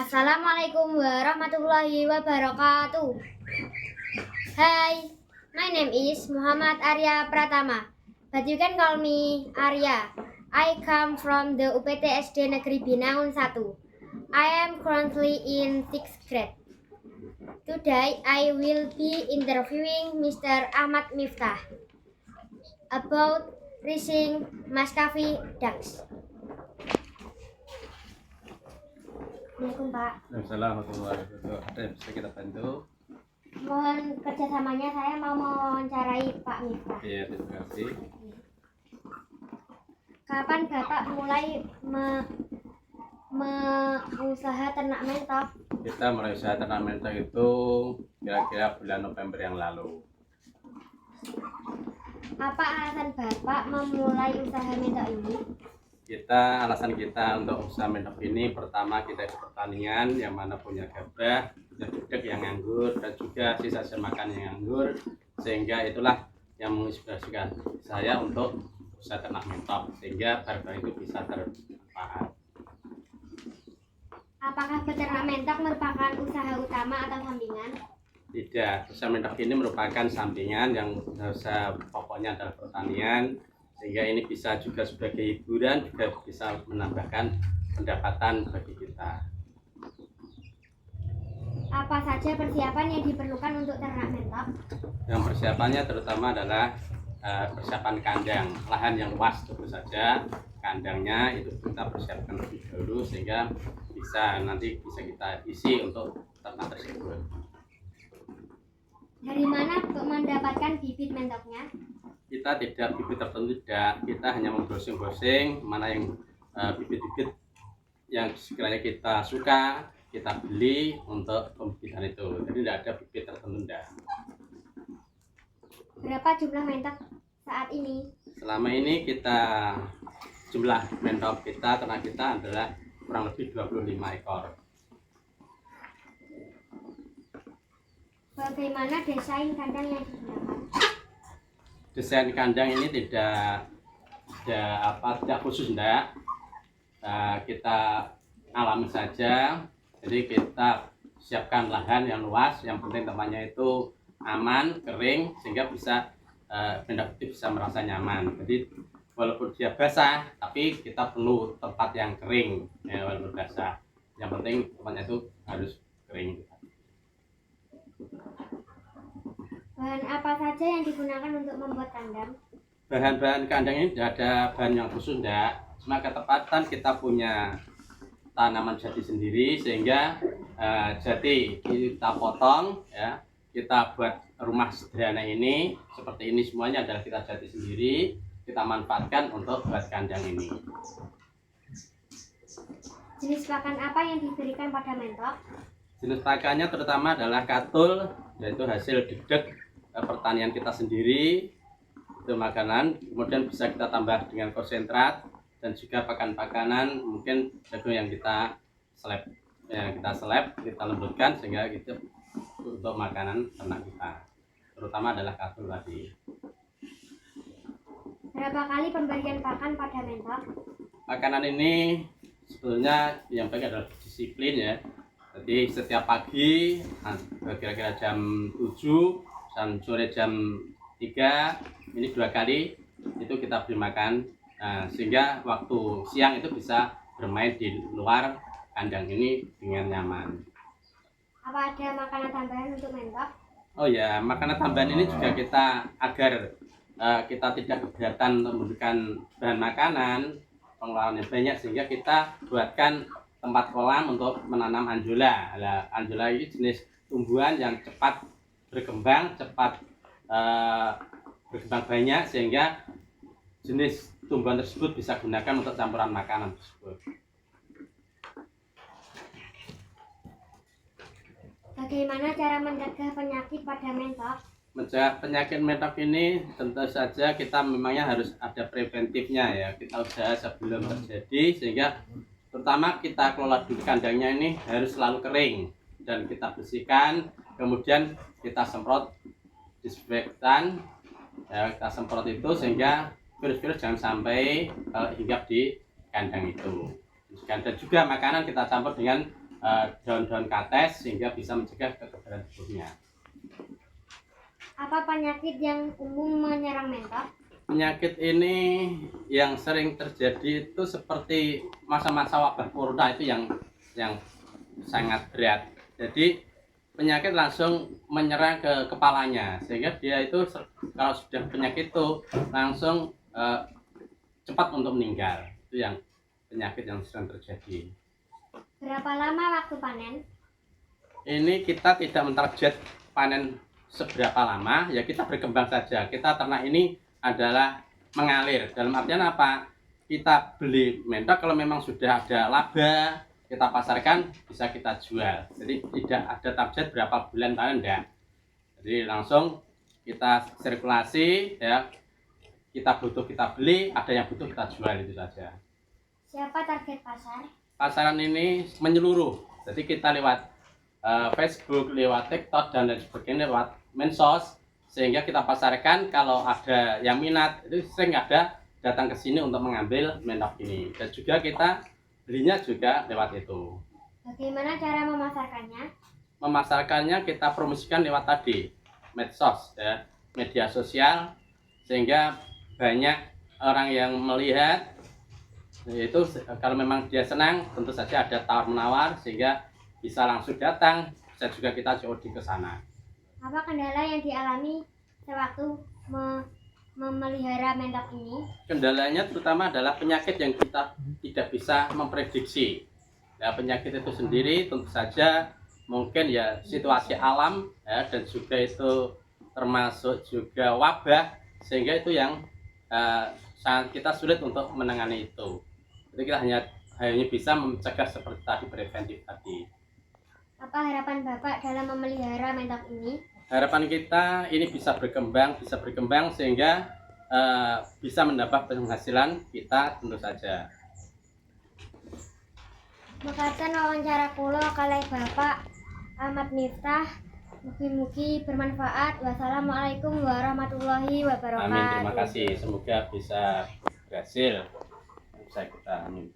Assalamualaikum warahmatullahi wabarakatuh. Hi, my name is Muhammad Arya Pratama, but you can call me Arya. I come from the UPT SD Negeri Binangun 1. I am currently in 6th grade. Today I will be interviewing Mr. Ahmad Miftah about racing Maskafi Dax. Assalamualaikum Pak. Assalamualaikum warahmatullahi wabarakatuh. Ada yang bisa kita bantu? Mohon kerjasamanya, saya mau mewawancarai Pak Miftah. Iya, terima kasih. Kapan Bapak mulai usaha ternak mentok? Kita mulai usaha ternak mentok itu kira-kira bulan November yang lalu. Apa alasan Bapak memulai usaha mentok ini? Alasan kita untuk usaha mentok ini, pertama kita ke pertanian yang mana punya gabah, punya gudeg yang nganggur, dan juga sisa makan yang nganggur, sehingga itulah yang menginspirasikan saya untuk usaha ternak mentok, sehingga barang itu bisa termanfaat. Apakah beternak mentok merupakan usaha utama atau sampingan? Tidak, usaha mentok ini merupakan sampingan, yang usaha pokoknya adalah pertanian, sehingga ini bisa juga sebagai hiburan, juga bisa menambahkan pendapatan bagi kita. Apa saja persiapan yang diperlukan untuk ternak mentok? Yang persiapannya terutama adalah persiapan kandang, lahan yang luas tentu saja. Kandangnya itu kita persiapkan lebih dahulu sehingga nanti bisa kita isi untuk ternak tersebut. Dari mana mendapatkan bibit mentoknya? Kita tidak bibit tertentu, tidak. Kita hanya membrowsing-browsing mana yang bibit-bibit yang sekiranya kita suka, kita beli untuk pembibitan itu. Jadi tidak ada bibit tertentu, tidak. Berapa jumlah mentok saat ini? Selama ini jumlah mentok kita, ternak kita adalah kurang lebih 25 ekor. Bagaimana desain kandang yang digunakan? Desain kandang ini tidak khusus, enggak. Kita alami saja. Jadi kita siapkan lahan yang luas, yang penting tempatnya itu aman, kering, sehingga mendak itu bisa merasa nyaman. Jadi walaupun dia basah, tapi kita perlu tempat yang kering, ya, walaupun basah. Yang penting tempatnya itu harus kering. Bahan apa saja yang digunakan untuk membuat kandang? Bahan-bahan kandang ini tidak ada bahan yang khusus, enggak. Cuma ketepatan kita punya tanaman jati sendiri, sehingga jati kita potong, ya, kita buat rumah sederhana ini seperti ini. Semuanya adalah kita jati sendiri, kita manfaatkan untuk buat kandang ini. Jenis pakan apa yang diberikan pada mentok? Jenis pakannya terutama adalah katul, yaitu hasil dedek pertanian kita sendiri, itu makanan. Kemudian bisa kita tambah dengan konsentrat dan juga pakan-pakanan mungkin jagung yang kita seleb, kita lembutkan sehingga gitu untuk makanan ternak kita, terutama adalah katul tadi. Berapa kali pemberian pakan pada mentok? Makanan ini sebetulnya yang baik adalah disiplin, ya. Jadi setiap pagi kira-kira jam 7 dan sore jam 3, ini 2 kali itu kita beri makan, sehingga waktu siang itu bisa bermain di luar kandang ini dengan nyaman. Apa ada makanan tambahan untuk mentok? Oh ya, makanan tambahan ini juga kita agar kita tidak keberatan untuk memberikan bahan makanan, pengeluaran yang banyak, sehingga kita buatkan tempat kolam untuk menanam anjola. Anjola ini jenis tumbuhan yang cepat berkembang, berkembang banyak, sehingga jenis tumbuhan tersebut bisa gunakan untuk campuran makanan tersebut. Bagaimana cara mencegah penyakit pada mentok? Mencegah penyakit mentok ini tentu saja kita memangnya harus ada preventifnya, ya. Kita usaha sebelum terjadi, sehingga pertama kita kelola dulu kandangnya ini harus selalu kering dan kita bersihkan. Kemudian kita semprot disinfektan, ya, kita semprot itu sehingga virus-virus jangan sampai hinggap di kandang itu. Dan juga makanan kita campur dengan daun-daun kates sehingga bisa mencegah kekebalan tubuhnya. Apa penyakit yang umum menyerang mentok? Penyakit ini yang sering terjadi itu seperti masa-masa wabah corona itu yang sangat berat. Jadi penyakit langsung menyerang ke kepalanya sehingga dia itu kalau sudah penyakit itu langsung cepat untuk meninggal. Itu yang penyakit yang sering terjadi. Berapa lama waktu panen? Ini kita tidak mentarget panen seberapa lama, ya kita berkembang saja. Kita ternak ini adalah mengalir. Dalam artian apa? Kita beli mentok kalau memang sudah ada laba, kita pasarkan, bisa kita jual. Jadi tidak ada target berapa bulan panen, enggak. Jadi langsung kita sirkulasi, ya. Kita butuh kita beli, ada yang butuh kita jual, itu saja. Siapa target pasar? Pasaran ini menyeluruh. Jadi kita lewat Facebook, lewat TikTok dan lain sebagainya, lewat medsos, sehingga kita pasarkan. Kalau ada yang minat, itu sering ada datang ke sini untuk mengambil mentok ini. Dan juga kita belinya juga lewat itu. Bagaimana cara memasarkannya? Memasarkannya kita promosikan lewat tadi medsos, ya, media sosial, sehingga banyak orang yang melihat. Itu kalau memang dia senang, tentu saja ada tawar menawar sehingga bisa langsung datang, bisa juga kita COD ke sana. Apa kendala yang dialami sewaktu memelihara mentok ini? Kendalanya terutama adalah penyakit yang kita tidak bisa memprediksi. Ya, penyakit itu sendiri tentu saja mungkin ya situasi alam, ya, dan juga itu termasuk juga wabah, sehingga itu yang sangat kita sulit untuk menangani itu. Jadi kita hanya bisa mencegah seperti tadi, preventif tadi. Apa harapan Bapak dalam memelihara mentok ini? Harapan kita ini bisa berkembang sehingga bisa mendapat penghasilan kita tentu saja. Mekaten wawancara kula kalih Bapak Ahmad Miftah. Mugi-mugi bermanfaat. Wassalamualaikum warahmatullahi wabarakatuh. Amin, terima kasih. Semoga bisa berhasil. Bisa kita amin.